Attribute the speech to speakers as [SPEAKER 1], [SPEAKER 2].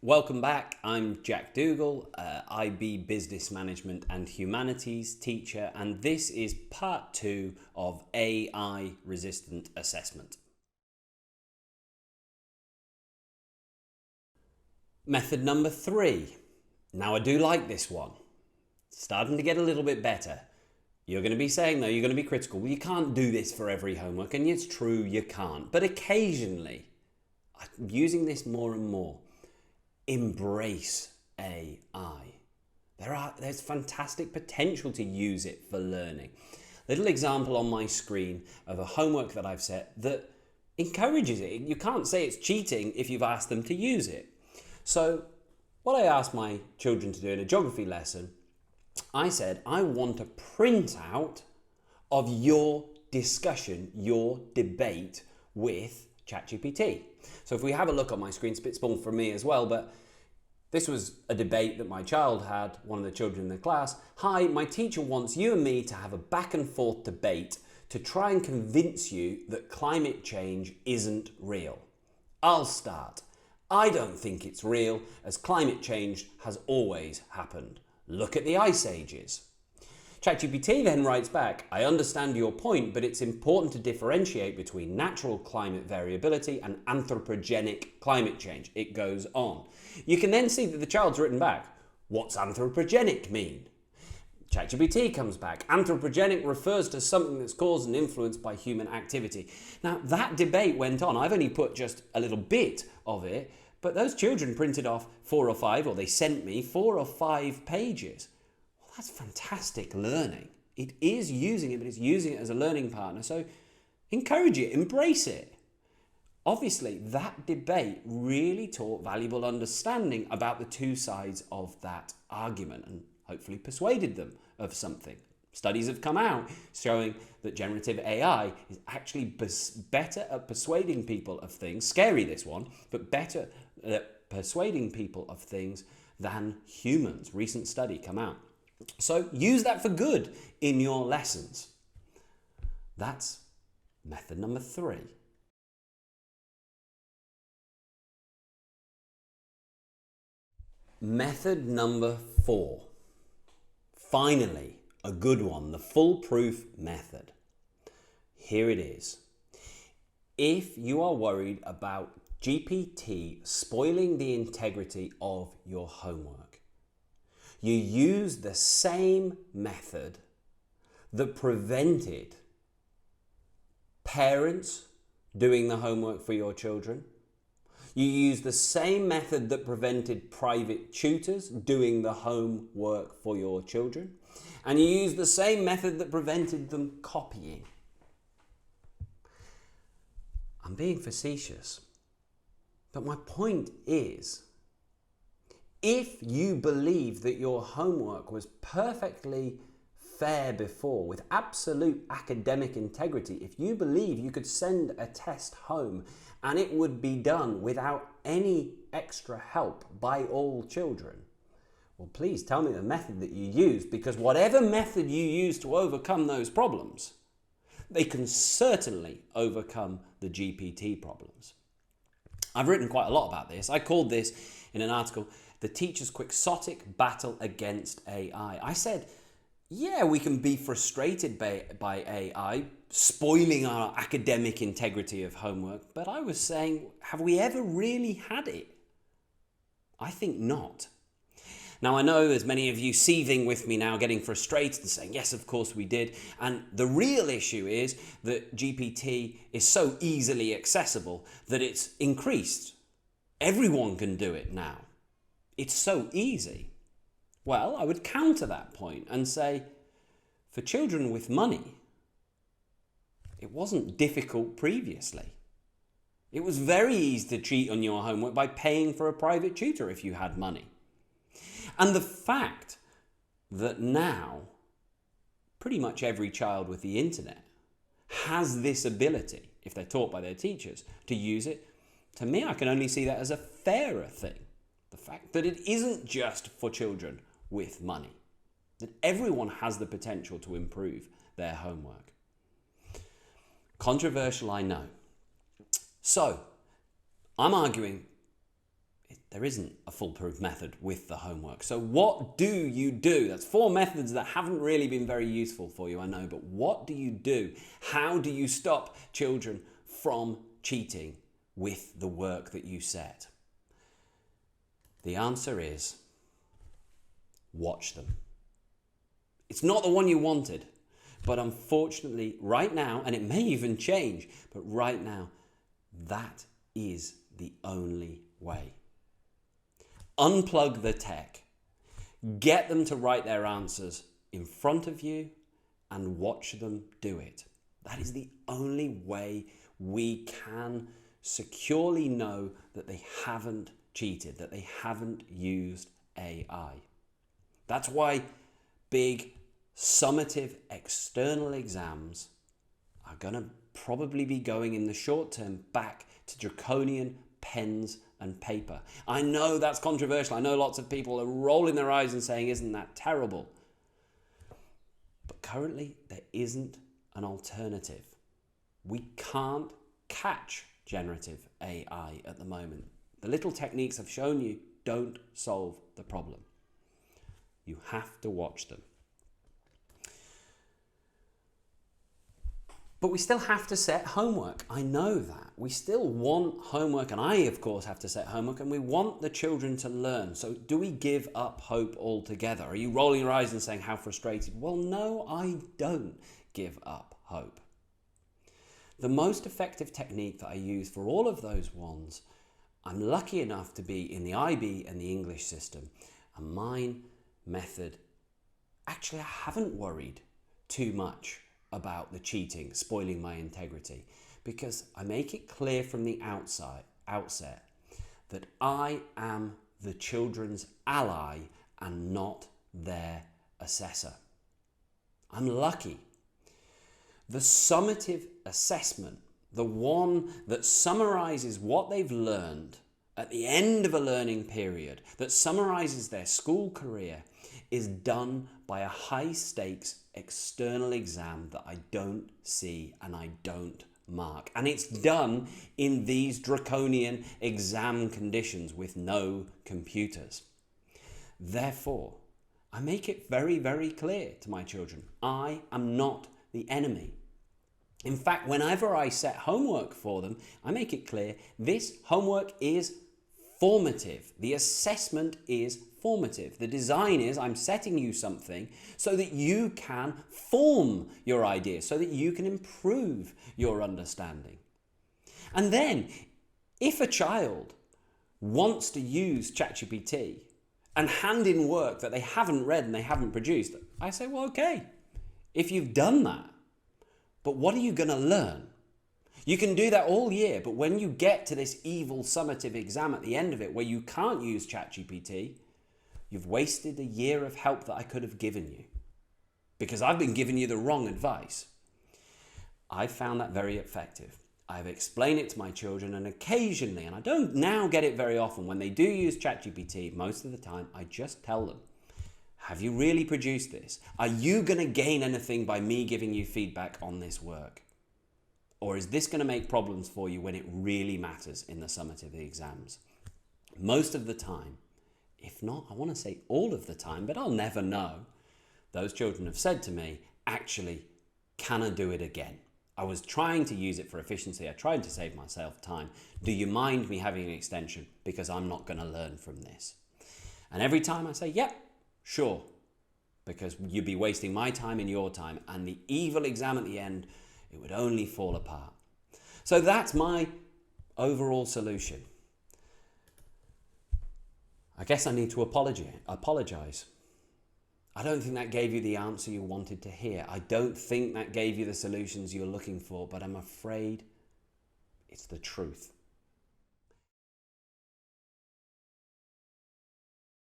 [SPEAKER 1] Welcome back. I'm Jack Dougal, IB Business Management and Humanities teacher, and this is part 2 of AI resistant assessment. Method number 3. Now I do like this one. Starting to get a little bit better. You're going to be saying, though, you're going to be critical. Well, you can't do this for every homework, and it's true, you can't. But occasionally, I'm using this more and more. Embrace AI. There's fantastic potential to use it for learning. Little example on my screen of a homework that I've set that encourages it. You can't say it's cheating if you've asked them to use it. So what I asked my children to do in a geography lesson, I said, I want a printout of your discussion, your debate with ChatGPT. So if we have a look on my screen, it's a bit small for me as well, but this was a debate that my child had, one of the children in the class. Hi, my teacher wants you and me to have a back and forth debate to try and convince you that climate change isn't real. I'll start. I don't think it's real, as climate change has always happened. Look at the ice ages. ChatGPT then writes back, I understand your point, but it's important to differentiate between natural climate variability and anthropogenic climate change. It goes on. You can then see that the child's written back, what's anthropogenic mean? ChatGPT comes back, anthropogenic refers to something that's caused and influenced by human activity. Now that debate went on. I've only put just a little bit of it, but those children printed off 4 or 5, or they sent me 4 or 5 pages. That's fantastic learning. It is using it, but it's using it as a learning partner. So encourage it, embrace it. Obviously, that debate really taught valuable understanding about the two sides of that argument and hopefully persuaded them of something. Studies have come out showing that generative AI is actually better at persuading people of things, scary this one, but better at persuading people of things than humans. Recent study come out. So use that for good in your lessons. That's method number 3. Method number 4. Finally, a good one, the foolproof method. Here it is. If you are worried about GPT spoiling the integrity of your homework, you use the same method that prevented parents doing the homework for your children. You use the same method that prevented private tutors doing the homework for your children. And you use the same method that prevented them copying. I'm being facetious, but my point is, if you believe that your homework was perfectly fair before, with absolute academic integrity, if you believe you could send a test home and it would be done without any extra help by all children, well, please tell me the method that you used, because whatever method you use to overcome those problems, they can certainly overcome the GPT problems. I've written quite a lot about this. I called this in an article, The Teacher's Quixotic Battle Against AI. I said, yeah, we can be frustrated by AI spoiling our academic integrity of homework, but I was saying, have we ever really had it? I think not. Now, I know there's many of you seething with me now, getting frustrated and saying, yes, of course we did. And the real issue is that GPT is so easily accessible that it's increased. Everyone can do it now. It's so easy. Well, I would counter that point and say, for children with money, it wasn't difficult previously. It was very easy to cheat on your homework by paying for a private tutor if you had money. And the fact that now pretty much every child with the internet has this ability, if they're taught by their teachers, to use it, to me, I can only see that as a fairer thing. The fact that it isn't just for children with money, that everyone has the potential to improve their homework. Controversial, I know. So, I'm arguing there isn't a foolproof method with the homework. So what do you do? That's 4 methods that haven't really been very useful for you, I know, but what do you do? How do you stop children from cheating with the work that you set? The answer is watch them. It's not the one you wanted, but unfortunately right now, and it may even change, but right now, that is the only way. Unplug the tech. Get them to write their answers in front of you and watch them do it. That is the only way we can securely know that they haven't cheated, that they haven't used AI. That's why big summative external exams are going to probably be going in the short term back to draconian pens and paper. I know that's controversial. I know lots of people are rolling their eyes and saying, isn't that terrible? But currently there isn't an alternative. We can't catch generative AI at the moment. The little techniques I've shown you don't solve the problem. You have to watch them. But we still have to set homework. I know that. We still want homework, and I, of course, have to set homework, and we want the children to learn. So do we give up hope altogether? Are you rolling your eyes and saying, how frustrated? Well, no, I don't give up hope. The most effective technique that I use for all of those ones, I'm lucky enough to be in the IB and the English system, and mine method, actually I haven't worried too much about the cheating spoiling my integrity, because I make it clear from the outset that I am the children's ally and not their assessor. I'm lucky. The summative assessment, the one that summarizes what they've learned at the end of a learning period, that summarizes their school career, is done by a high-stakes external exam that I don't see and I don't mark. And it's done in these draconian exam conditions with no computers. Therefore, I make it very, very clear to my children, I am not the enemy. In fact, whenever I set homework for them, I make it clear this homework is formative. The assessment is formative. The design is I'm setting you something so that you can form your ideas, so that you can improve your understanding. And then, if a child wants to use ChatGPT and hand in work that they haven't read and they haven't produced, I say, well, okay, if you've done that, but what are you going to learn? You can do that all year, but when you get to this evil summative exam at the end of it where you can't use ChatGPT, you've wasted a year of help that I could have given you because I've been giving you the wrong advice. I found that very effective. I've explained it to my children, and occasionally, and I don't now get it very often, when they do use ChatGPT, most of the time, I just tell them, have you really produced this? Are you going to gain anything by me giving you feedback on this work? Or is this going to make problems for you when it really matters in the summative exams? Most of the time, if not, I want to say all of the time, but I'll never know, those children have said to me, actually, can I do it again? I was trying to use it for efficiency. I tried to save myself time. Do you mind me having an extension? Because I'm not going to learn from this. And every time I say, yep, sure, because you'd be wasting my time and your time, and the evil exam at the end, it would only fall apart. So that's my overall solution. I guess I need to apologize. I don't think that gave you the answer you wanted to hear. I don't think that gave you the solutions you're looking for, but I'm afraid it's the truth.